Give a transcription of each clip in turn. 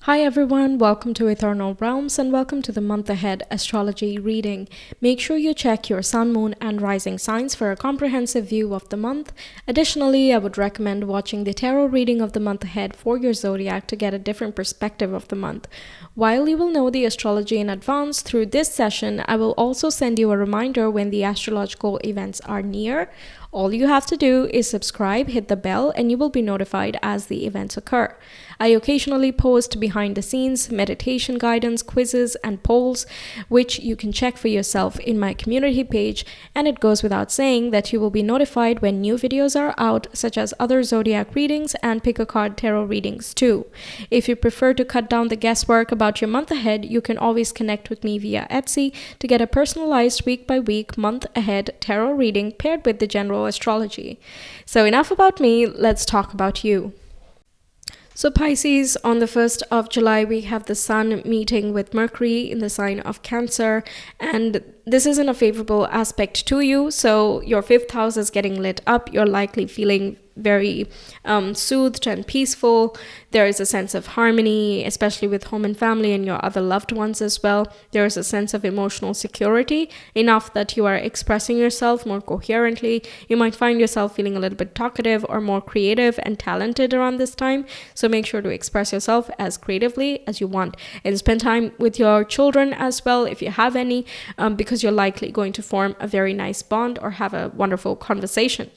Hi everyone, welcome to Ethernal Realms and welcome to the month ahead astrology reading. Make sure you check your sun, moon, and rising signs for a comprehensive view of the month. Additionally, I would recommend watching the tarot reading of the month ahead for your zodiac to get a different perspective of the month. While you will know the astrology in advance through this session, I will also send you a reminder when the astrological events are near. All you have to do is subscribe, hit the bell, and you will be notified as the events occur. I occasionally post behind the scenes meditation guidance, quizzes, and polls, which you can check for yourself in my community page. And it goes without saying that you will be notified when new videos are out, such as other zodiac readings and pick a card tarot readings too. If you prefer to cut down the guesswork about your month ahead, you can always connect with me via Etsy to get a personalized week by week, month ahead tarot reading paired with the general astrology. So enough about me, let's talk about you. So Pisces, on the 1st of July, we have the Sun meeting with Mercury in the sign of Cancer, and this isn't a favorable aspect to you, so your 5th house is getting lit up. You're likely feeling very soothed and peaceful. There is a sense of harmony, especially with home and family and your other loved ones as well. There is a sense of emotional security, enough that you are expressing yourself more coherently. You might find yourself feeling a little bit talkative or more creative and talented around this time. So make sure to express yourself as creatively as you want and spend time with your children as well, if you have any, because you're likely going to form a very nice bond or have a wonderful conversation.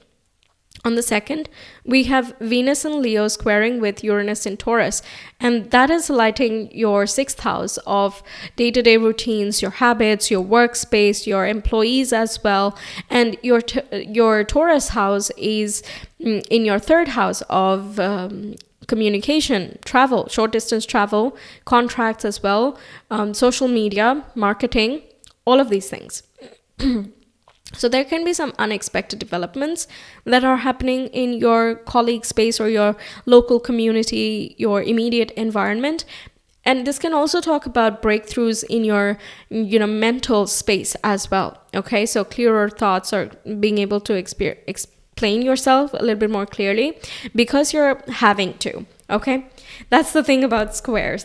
On the 2nd, we have Venus in Leo squaring with Uranus in Taurus, and that is lighting your 6th house of day-to-day routines, your habits, your workspace, your employees as well. And your Taurus house is in your 3rd house of communication, travel, short distance travel, contracts as well, social media, marketing, all of these things. So there can be some unexpected developments that are happening in your colleague space or your local community, your immediate environment. And this can also talk about breakthroughs in your, mental space as well. Okay, so clearer thoughts or being able to explain yourself a little bit more clearly because you're having to. Okay, that's the thing about squares.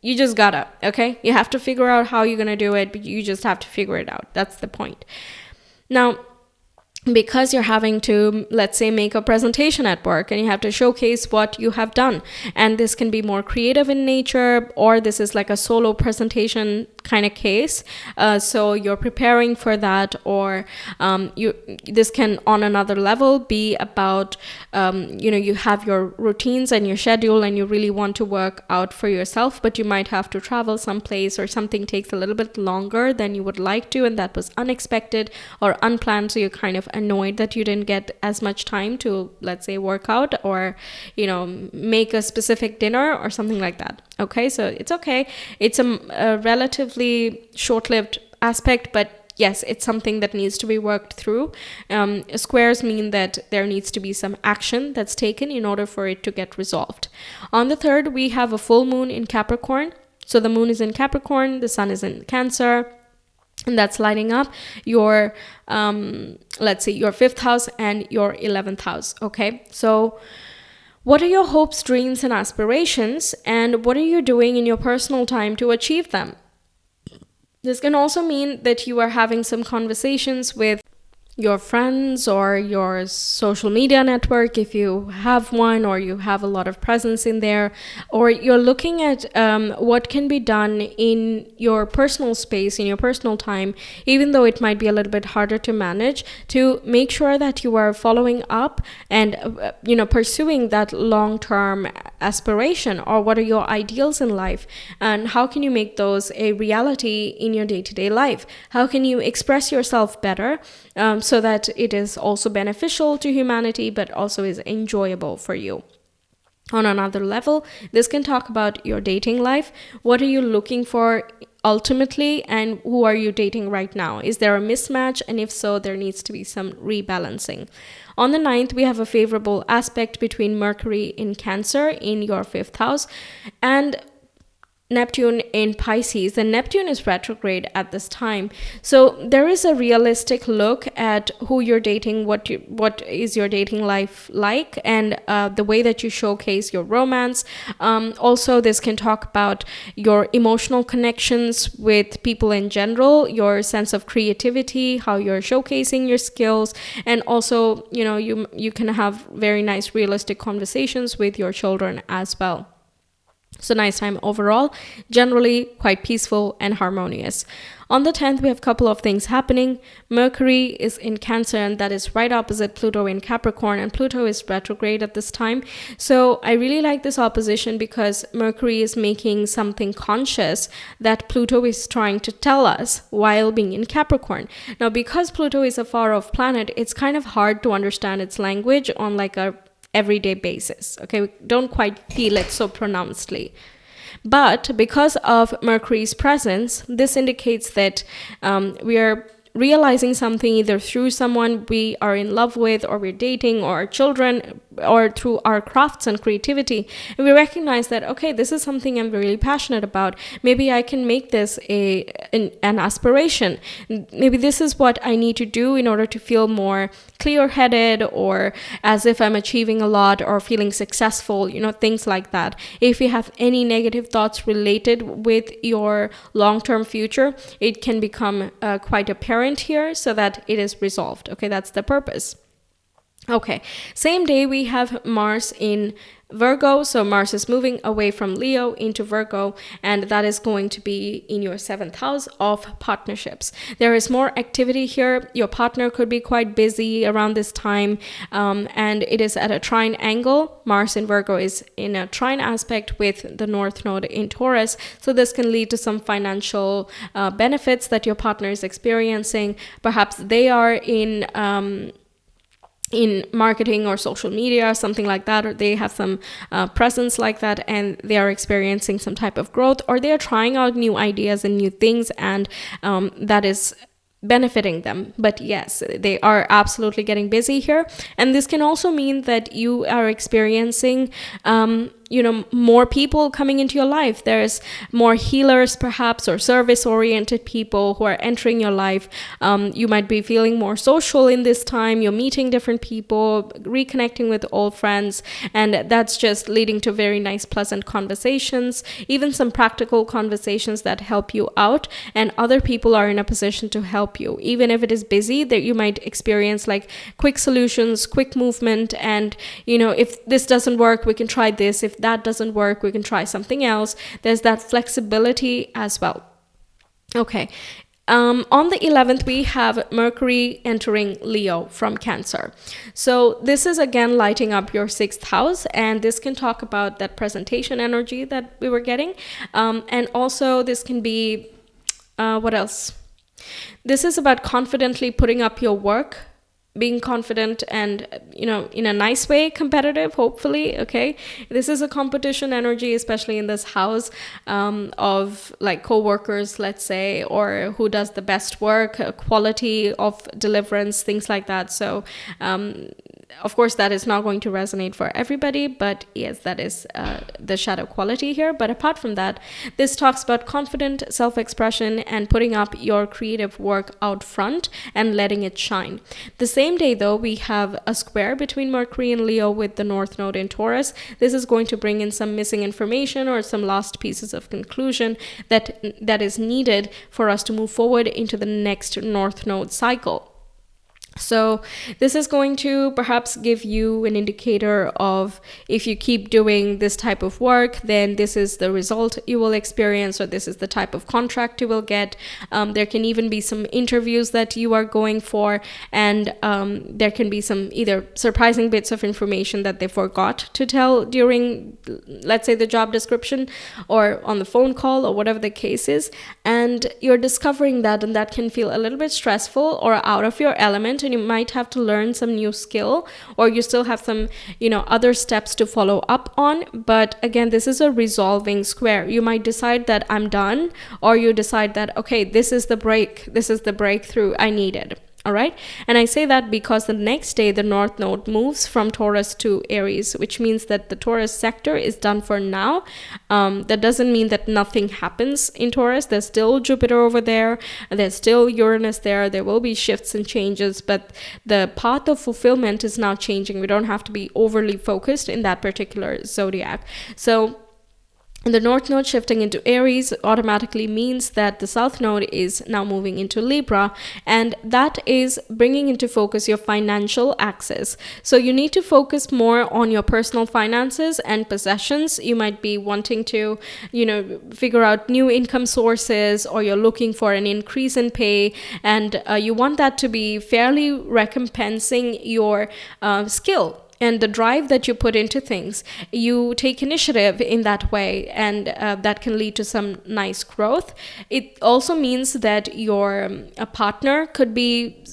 You just gotta, okay? You have to figure out how you're gonna do it, but you just have to figure it out. That's the point. Now, because you're having to, let's say, make a presentation at work and you have to showcase what you have done, and this can be more creative in nature, or this is like a solo presentation kind of case, so you're preparing for that, or this can on another level be about you have your routines and your schedule and you really want to work out for yourself, but you might have to travel someplace or something takes a little bit longer than you would like to, and that was unexpected or unplanned, so you're kind of annoyed that you didn't get as much time to, let's say, work out or make a specific dinner or something like that. Okay, so it's okay. It's a relatively short-lived aspect, but yes, it's something that needs to be worked through. Squares mean that there needs to be some action that's taken in order for it to get resolved. On the 3rd, we have a full moon in Capricorn. So the moon is in Capricorn, the sun is in Cancer, and that's lighting up your, let's see, your 5th house and your 11th house. Okay, so what are your hopes, dreams, and aspirations, and what are you doing in your personal time to achieve them? This can also mean that you are having some conversations with your friends or your social media network, if you have one or you have a lot of presence in there, or you're looking at what can be done in your personal space, in your personal time, even though it might be a little bit harder to manage, to make sure that you are following up and pursuing that long-term aspiration, or what are your ideals in life and how can you make those a reality in your day-to-day life? How can you express yourself better so that it is also beneficial to humanity, but also is enjoyable for you? On another level, this can talk about your dating life. What are you looking for ultimately, and who are you dating right now? Is there a mismatch? And if so, there needs to be some rebalancing. On the 9th, we have a favorable aspect between Mercury in Cancer in your 5th house, and Neptune in Pisces, and Neptune is retrograde at this time. So there is a realistic look at who you're dating, what is your dating life like, and the way that you showcase your romance. Also, this can talk about your emotional connections with people in general, your sense of creativity, how you're showcasing your skills, and also, you can have very nice realistic conversations with your children as well. So nice time overall, generally quite peaceful and harmonious. On the 10th, we have a couple of things happening. Mercury is in Cancer, and that is right opposite Pluto in Capricorn, and Pluto is retrograde at this time. So I really like this opposition because Mercury is making something conscious that Pluto is trying to tell us while being in Capricorn. Now, because Pluto is a far off planet, it's kind of hard to understand its language on like a everyday basis. Okay, we don't quite feel it so pronouncedly. But because of Mercury's presence, this indicates that we are realizing something either through someone we are in love with, or we're dating, or our children, or through our crafts and creativity. And we recognize that, okay, this is something I'm really passionate about. Maybe I can make this an aspiration. Maybe this is what I need to do in order to feel more clear-headed, or as if I'm achieving a lot, or feeling successful, things like that. If you have any negative thoughts related with your long-term future, it can become quite apparent here so that it is resolved. Okay, that's the purpose. Okay, same day we have Mars in Virgo. So Mars is moving away from Leo into Virgo, and that is going to be in your 7th house of partnerships. There is more activity here. Your partner could be quite busy around this time, and it is at a trine angle. Mars in Virgo is in a trine aspect with the North Node in Taurus. So this can lead to some financial benefits that your partner is experiencing. Perhaps they are in marketing or social media, something like that, or they have some presence like that, and they are experiencing some type of growth, or they are trying out new ideas and new things, and that is benefiting them. But yes, they are absolutely getting busy here. And this can also mean that you are experiencing more people coming into your life. There's more healers perhaps, or service oriented people who are entering your life. You might be feeling more social in this time. You're meeting different people, reconnecting with old friends, and that's just leading to very nice, pleasant conversations, even some practical conversations that help you out, and other people are in a position to help you. Even if it is busy, that you might experience like quick solutions, quick movement, and if this doesn't work, we can try this. If that doesn't work, we can try something else. There's that flexibility as well. Okay. On the 11th, we have Mercury entering Leo from Cancer. So this is again lighting up your 6th house, and this can talk about that presentation energy that we were getting. And also this can be, what else? This is about confidently putting up your work, being confident and, in a nice way, competitive, hopefully. Okay. This is a competition energy, especially in this house, of like co-workers, let's say, or who does the best work, quality of deliverance, things like that. So, of course, that is not going to resonate for everybody, but yes, that is the shadow quality here. But apart from that, this talks about confident self-expression and putting up your creative work out front and letting it shine. The same day, though, we have a square between Mercury and Leo with the North Node in Taurus. This is going to bring in some missing information or some lost pieces of conclusion that is needed for us to move forward into the next North Node cycle. So this is going to perhaps give you an indicator of, if you keep doing this type of work, then this is the result you will experience, or this is the type of contract you will get. There can even be some interviews that you are going for, and there can be some either surprising bits of information that they forgot to tell during, let's say, the job description or on the phone call or whatever the case is. And you're discovering that, and that can feel a little bit stressful or out of your element, and you might have to learn some new skill, or you still have some other steps to follow up on. But again, this is a resolving square. You might decide that I'm done, or you decide that, okay, this is the break, this is the breakthrough I needed. All right. And I say that because the next day, the North Node moves from Taurus to Aries, which means that the Taurus sector is done for now. That doesn't mean that nothing happens in Taurus. There's still Jupiter over there. There's still Uranus there. There will be shifts and changes, but the path of fulfillment is now changing. We don't have to be overly focused in that particular zodiac. So and the North Node shifting into Aries automatically means that the South Node is now moving into Libra, and that is bringing into focus your financial access. So you need to focus more on your personal finances and possessions. You might be wanting to, figure out new income sources, or you're looking for an increase in pay, and you want that to be fairly recompensing your skill and the drive that you put into things. You take initiative in that way, and that can lead to some nice growth. It also means that your a partner could be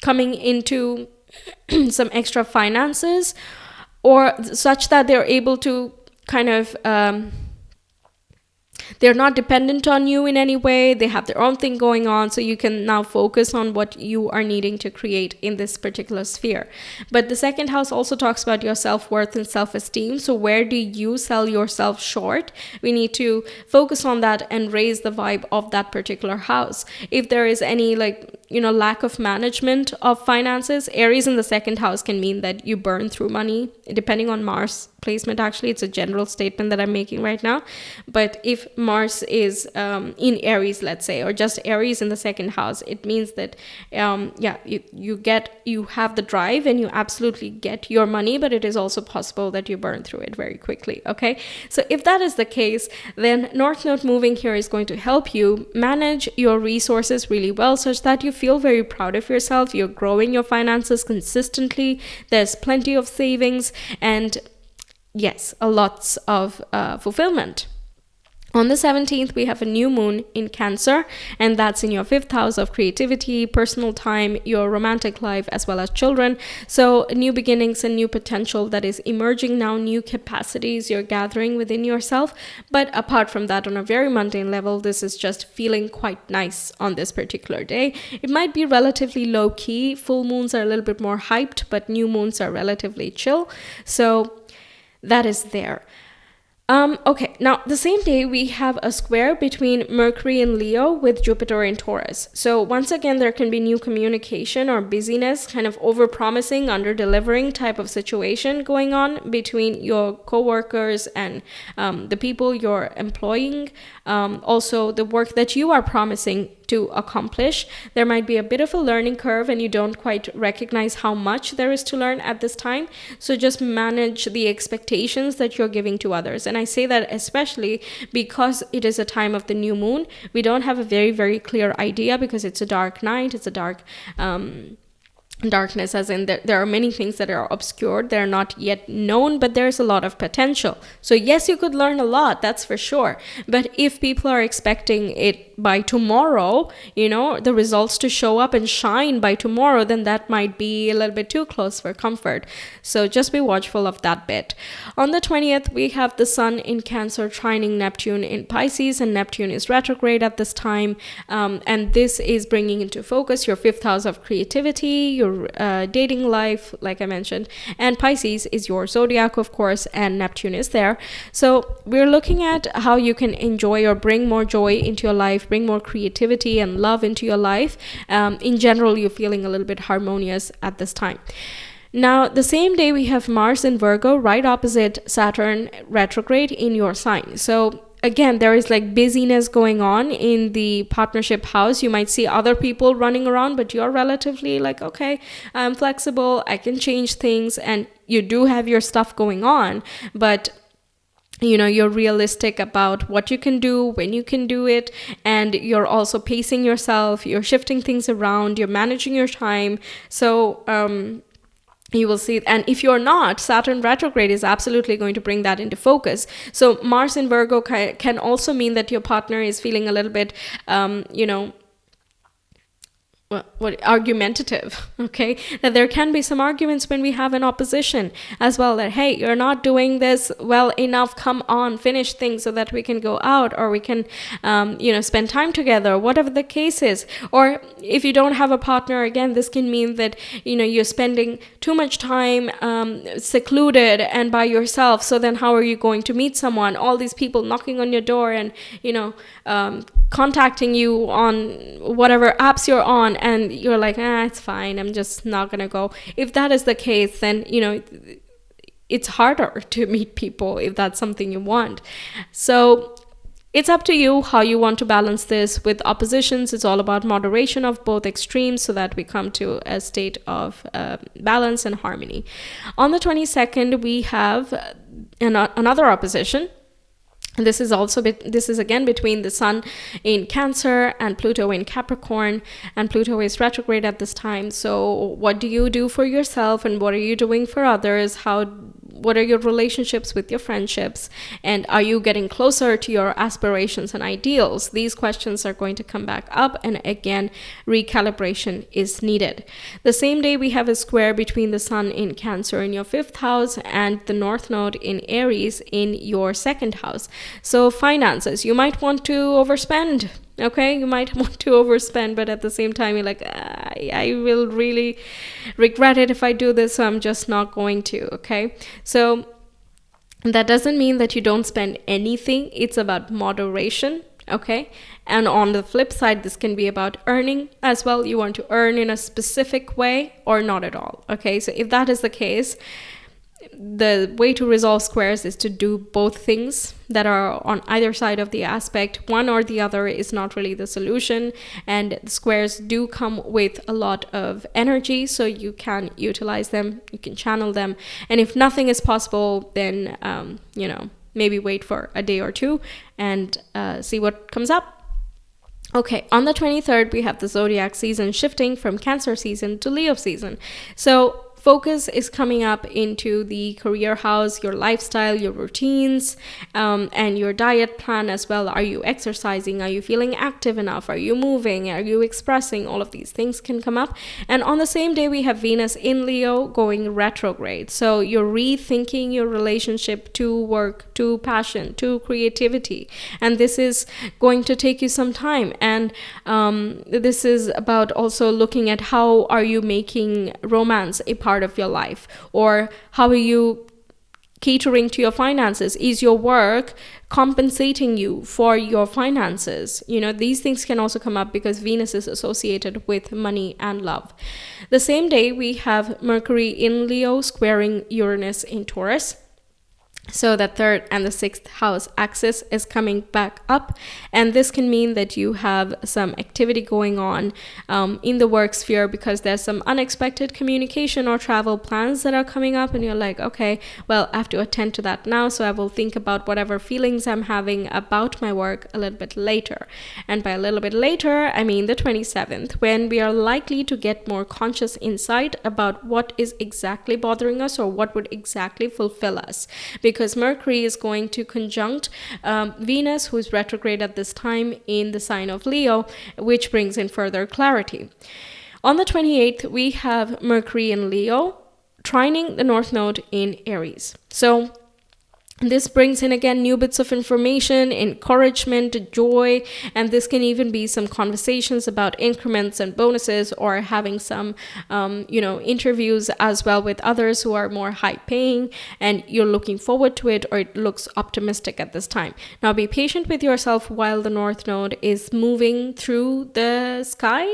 coming into some extra finances, or such that they're able to kind of they're not dependent on you in any way. They have their own thing going on. So you can now focus on what you are needing to create in this particular sphere. But the second house also talks about your self-worth and self-esteem. So where do you sell yourself short? We need to focus on that and raise the vibe of that particular house. If there is any lack of management of finances, Aries in the second house can mean that you burn through money, depending on Mars placement. Actually, it's a general statement that I'm making right now. But if Mars is in Aries, let's say, or just Aries in the second house, it means that you have the drive and you absolutely get your money, but it is also possible that you burn through it very quickly. Okay, so if that is the case, then North Node moving here is going to help you manage your resources really well, such that you feel very proud of yourself. You're growing your finances consistently. There's plenty of savings, and yes, a lots of fulfillment. On the 17th, we have a new moon in Cancer, and that's in your 5th house of creativity, personal time, your romantic life, as well as children. So new beginnings and new potential that is emerging now, new capacities you're gathering within yourself. But apart from that, on a very mundane level, this is just feeling quite nice on this particular day. It might be relatively low key. Full moons are a little bit more hyped, but new moons are relatively chill. So that is there. Okay, now the same day we have a square between Mercury in Leo with Jupiter in Taurus. So once again, there can be new communication or busyness, kind of over-promising, under-delivering type of situation going on between your co-workers and the people you're employing. Also, the work that you are promising to accomplish. There might be a bit of a learning curve and you don't quite recognize how much there is to learn at this time. So just manage the expectations that you're giving to others. And I say that especially because it is a time of the new moon. We don't have a very, very clear idea because it's a dark night. It's a darkness, as in there are many things that are obscured, they're not yet known, but there's a lot of potential. So yes, you could learn a lot, that's for sure. But if people are expecting it by tomorrow, the results to show up and shine by tomorrow, then that might be a little bit too close for comfort. So just be watchful of that bit. On the 20th, we have the Sun in Cancer trining Neptune in Pisces, and Neptune is retrograde at this time. And this is bringing into focus your 5th house of creativity, your dating life, like I mentioned, and Pisces is your zodiac, of course, and Neptune is there. So we're looking at how you can enjoy or bring more joy into your life, bring more creativity and love into your life. In general, you're feeling a little bit harmonious at this time. Now, the same day we have Mars in Virgo, right opposite Saturn retrograde in your sign. So again, there is like busyness going on in the partnership house. You might see other people running around, but you're relatively like, okay, I'm flexible, I can change things, and you do have your stuff going on, but you're realistic about what you can do, when you can do it, and you're also pacing yourself, you're shifting things around, you're managing your time. So you will see, and if you're not, Saturn retrograde is absolutely going to bring that into focus. So Mars in Virgo can also mean that your partner is feeling a little bit what argumentative, okay, that there can be some arguments when we have an opposition as well, that hey, you're not doing this well enough, come on, finish things so that we can go out, or we can spend time together, whatever the case is. Or if you don't have a partner, again, this can mean that you're spending too much time secluded and by yourself. So then how are you going to meet someone? All these people knocking on your door and contacting you on whatever apps you're on, and you're like, it's fine, I'm just not gonna go. If that is the case, then it's harder to meet people if that's something you want. So it's up to you how you want to balance this. With oppositions, it's all about moderation of both extremes so that we come to a state of balance and harmony. On the 22nd, we have another opposition. This is again between the Sun in Cancer and Pluto in Capricorn, and Pluto is retrograde at this time. So what do you do for yourself, and what are you doing for others? What are your relationships with your friendships? And are you getting closer to your aspirations and ideals? These questions are going to come back up, and again, recalibration is needed. The same day, we have a square between the Sun in Cancer in your 5th house and the North Node in Aries in your 2nd house. So finances, you might want to overspend. Okay, you might want to overspend, but at the same time, you're like, I will really regret it if I do this, so I'm just not going to. Okay, so that doesn't mean that you don't spend anything. It's about moderation. Okay, and on the flip side, this can be about earning as well. You want to earn in a specific way or not at all. Okay, so if that is the case, the way to resolve squares is to do both things that are on either side of the aspect. One or the other is not really the solution, and the squares do come with a lot of energy, so you can utilize them, you can channel them, and if nothing is possible, then maybe wait for a day or two and see what comes up. Okay, on the 23rd, we have the zodiac season shifting from Cancer season to Leo season. So focus is coming up into the career house, your lifestyle, your routines, and your diet plan as well. Are you exercising? Are you feeling active enough? Are you moving? Are you expressing? All of these things can come up. And on the same day, we have Venus in Leo going retrograde. So you're rethinking your relationship to work, to passion, to creativity. And this is going to take you some time. And this is about also looking at how are you making romance a part of your life, or how are you catering to your finances? Is your work compensating you for your finances? These things can also come up because Venus is associated with money and love. The same day, we have Mercury in Leo squaring Uranus in Taurus. So the 3rd and the 6th house axis is coming back up, and this can mean that you have some activity going on in the work sphere, because there's some unexpected communication or travel plans that are coming up, and you're like, okay, well, I have to attend to that now, so I will think about whatever feelings I'm having about my work a little bit later. And by a little bit later, I mean the 27th, when we are likely to get more conscious insight about what is exactly bothering us or what would exactly fulfill us, because Mercury is going to conjunct Venus, who is retrograde at this time in the sign of Leo, which brings in further clarity. On the 28th, we have Mercury in Leo trining the North Node in Aries. So this brings in again new bits of information, encouragement, joy, and this can even be some conversations about increments and bonuses, or having some interviews as well with others who are more high paying, and you're looking forward to it, or it looks optimistic at this time. Now be patient with yourself while the North Node is moving through the sky,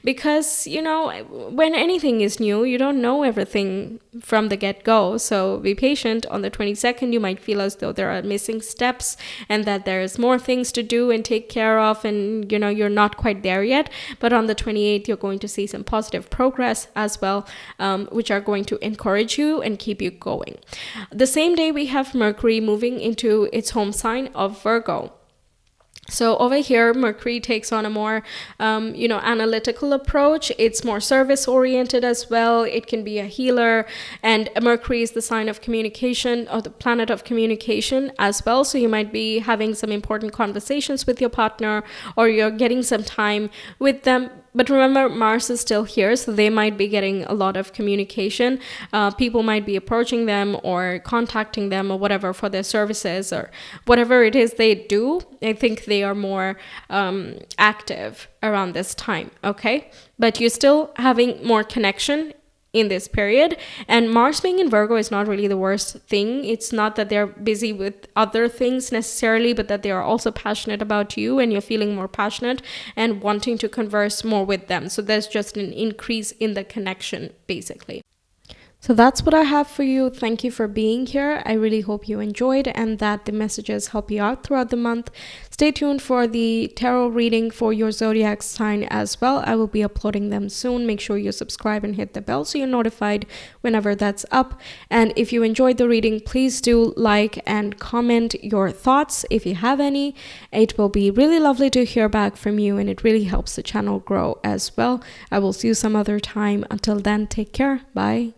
because when anything is new, you don't know everything from the get-go. So be patient. On the 22nd, you might feel as though there are missing steps and that there's more things to do and take care of, and you're not quite there yet. But on the 28th, you're going to see some positive progress as well, which are going to encourage you and keep you going. The same day, we have Mercury moving into its home sign of Virgo. So over here, Mercury takes on a more, analytical approach. It's more service oriented as well. It can be a healer, and Mercury is the sign of communication, or the planet of communication as well. So you might be having some important conversations with your partner, or you're getting some time with them But remember, Mars is still here, so they might be getting a lot of communication. People might be approaching them or contacting them or whatever for their services or whatever it is they do. I think they are more active around this time, okay? But you're still having more connection in this period. And Mars being in Virgo is not really the worst thing. It's not that they're busy with other things necessarily, but that they are also passionate about you and you're feeling more passionate and wanting to converse more with them. So there's just an increase in the connection, basically. So that's what I have for you. Thank you for being here. I really hope you enjoyed and that the messages help you out throughout the month. Stay tuned for the tarot reading for your zodiac sign as well. I will be uploading them soon. Make sure you subscribe and hit the bell so you're notified whenever that's up. And if you enjoyed the reading, please do like and comment your thoughts if you have any. It will be really lovely to hear back from you and it really helps the channel grow as well. I will see you some other time. Until then, take care. Bye.